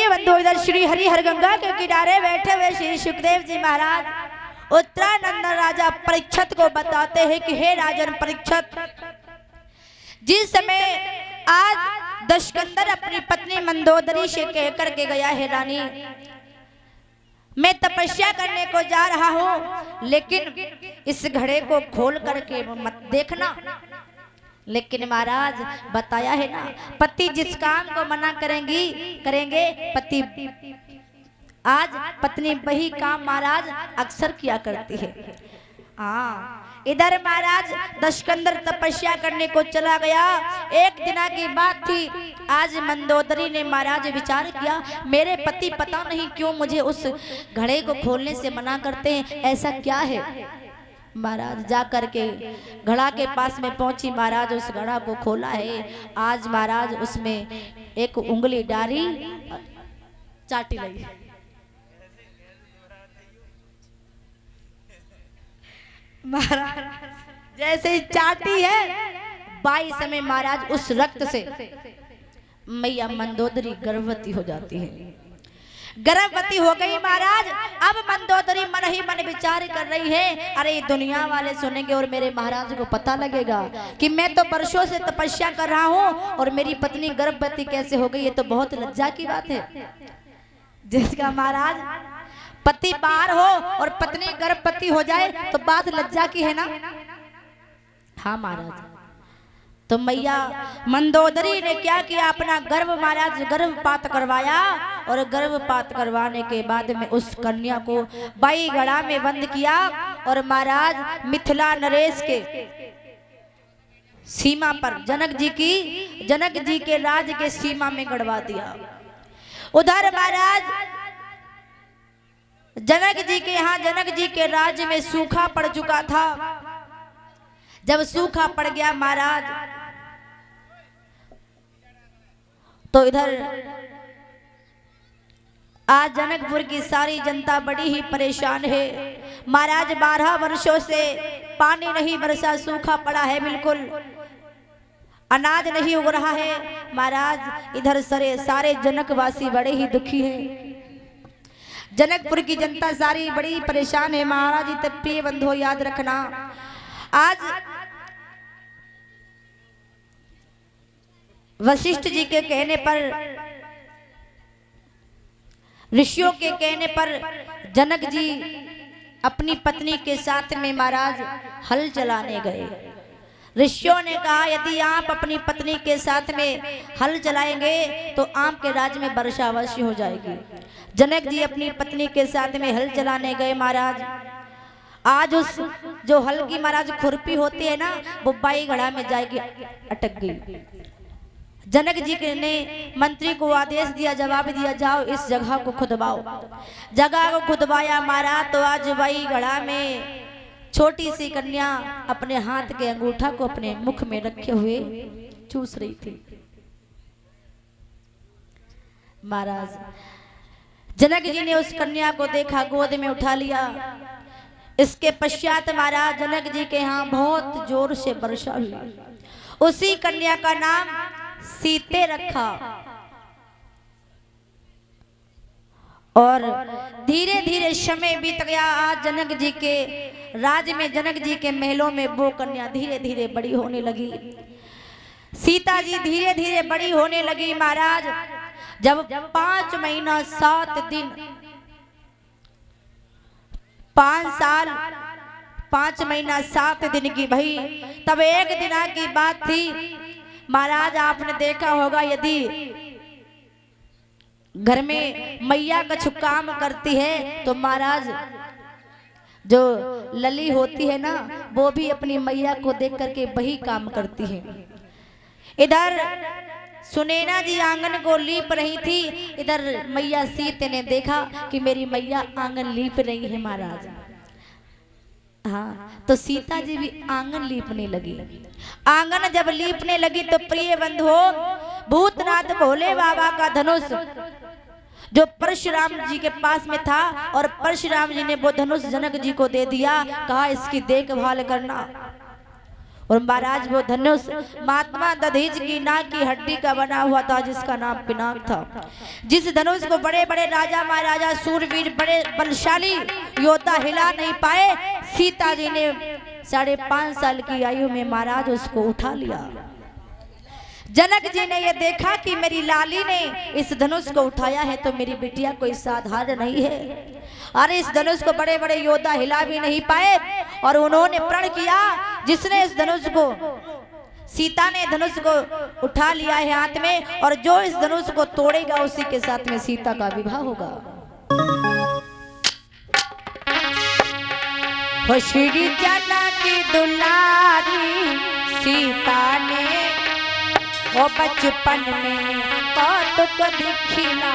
प्रिय बंधु इधर श्री हरि हरगंगा के किनारे बैठे हुए श्री सुखदेव जी महाराज उत्तरानंद राजा परीक्षित को बताते हैं कि हे राजन परीक्षित, जिस समय आज दशकंदर अपनी पत्नी मंदोदरी से कह करके गया है रानी मैं तपस्या करने को जा रहा हूं, लेकिन इस घड़े को खोल करके मत देखना। लेकिन महाराज बताया है ना, पति जिस काम को मना करेंगे पति आज पत्नी वही काम महाराज अक्सर किया करती है। हाँ, इधर महाराज दशकंदर तपस्या करने को चला गया। एक दिन की बात थी, आज मंदोदरी ने महाराज विचार किया मेरे पति पता नहीं क्यों मुझे उस घड़े को खोलने से मना करते हैं, ऐसा क्या है। महाराज जा करके घड़ा के पास में पहुंची, महाराज उस घड़ा को खोला है। आज महाराज उसमें एक उंगली डाली चाटी लगी। महाराज जैसे ही चाटी है, 22 समय महाराज उस रक्त से मैया मंदोदरी गर्भवती हो जाती है। गर्भवती हो गई महाराज। अब मंदोदरी मन ही मन विचार कर रही है, अरे दुनिया वाले सुनेंगे और मेरे महाराज को पता लगेगा कि मैं तो वर्षों से तपस्या कर रहा हूँ और मेरी पत्नी गर्भवती कैसे हो गई, ये तो बहुत लज्जा की बात है। जिसका महाराज पति बाहर हो और पत्नी गर्भवती हो जाए तो बात लज्जा की है ना। हाँ महाराज, तो मैया मंदोदरी ने क्या किया, अपना गर्भ महाराज गर्भपात करवाया और गर्भपात करवाने के बाद में उस कन्या को बाई गड़ा में बंद किया और महाराज मिथिला नरेश के सीमा पर जनक जी के राज के सीमा में गड़वा दिया। उधर महाराज जनक जी के यहाँ जनक जी के राज्य में सूखा पड़ चुका था। जब सूखा पड़ गया महाराज तो इधर आज जनकपुर की सारी जनता बड़ी ही परेशान है। महाराज 12 वर्षों से पानी नहीं बरसा, सूखा पड़ा है, बिल्कुल अनाज नहीं उग रहा है। महाराज इधर सारे जनकवासी बड़े ही दुखी हैं। जनकपुर की जनता सारी बड़ी परेशान है। महाराज इतने प्रिय बंधु याद रखना, आज वशिष्ठ जी के कहने पर, ऋषियों के कहने पर जनक जी अपनी पत्नी के साथ में महाराज हल चलाने गए। ऋषियों ने कहा यदि आप अपनी पत्नी के साथ में हल चलाएंगे तो आपके राज्य में वर्षा अवश्य हो जाएगी। जनक जी अपनी पत्नी के साथ में हल चलाने गए। महाराज आज उस जो हल की महाराज खुरपी होती है ना, वो बाई गड़ा में जाएगी, अटक गई। जनक जी ने मंत्री को आदेश दिया, जवाब दिया, जाओ इस जगह को खुदवाओ। जगह को खुदवाया महाराज, तो आज बाई गड़ा में छोटी सी कन्या अपने हाथ के अंगूठा को अपने मुख में रखे हुए चूस रही थी। महाराज जनक जी ने उस कन्या को देखा, गोद में उठा लिया। इसके पश्चात महाराज जनक जी के यहाँ बहुत जोर से वर्षा हुई। उसी कन्या का नाम सीते रखा और धीरे धीरे समय बीत गया। आज जनक जी के राज्य में, जनक जी के महलों में वो कन्या धीरे धीरे बड़ी होने लगी। सीता जी धीरे धीरे बड़ी होने लगी। महाराज जब 5 महीना 7 दिन 5 साल 5 महीना 7 दिन की भई, तब एक दिन की बात थी। महाराज आपने देखा होगा, यदि घर में मैया कुछ काम करती है तो महाराज जो लली होती है ना, वो भी अपनी मैया को देख करके वही काम करती है। इधर सुनैना जी आंगन को लीप रही थी, इधर मैया सीते ने देखा कि मेरी मैया आंगन लीप रही है। महाराज हाँ, तो सीता जी भी आंगन लीपने लगी। आंगन जब लीपने लगी तो प्रिय बंधुओं, भूतनाथ भोले बाबा का धनुष जो परशुराम जी के पास में था, और परशुराम जी ने वो धनुष जनक जी को दे दिया, कहा इसकी देखभाल करना। और महाराज वो धनुष महात्मा दधीच की नाक की हड्डी का बना हुआ था, जिसका नाम पिनाक था। जिस धनुष को बड़े बड़े राजा महाराजा सूरवीर बड़े बलशाली योद्धा हिला नहीं पाए, सीता जी ने 5.5 साल की आयु में महाराज उसको उठा लिया। जनक जी ने ये देखा कि मेरी लाली ने इस धनुष को उठाया है तो मेरी बिटिया कोई साधारण नहीं है। अरे इस धनुष को बड़े बड़े योद्धा हिला भी नहीं पाए, और उन्होंने प्रण किया जिसने इस धनुष को, सीता ने धनुष को उठा लिया है हाथ में, और जो इस धनुष को तोड़ेगा उसी के साथ में सीता का विवाह होगा। श्री जनक की दुलारी सीता ने वो बचपन में कौतुक दिखिला।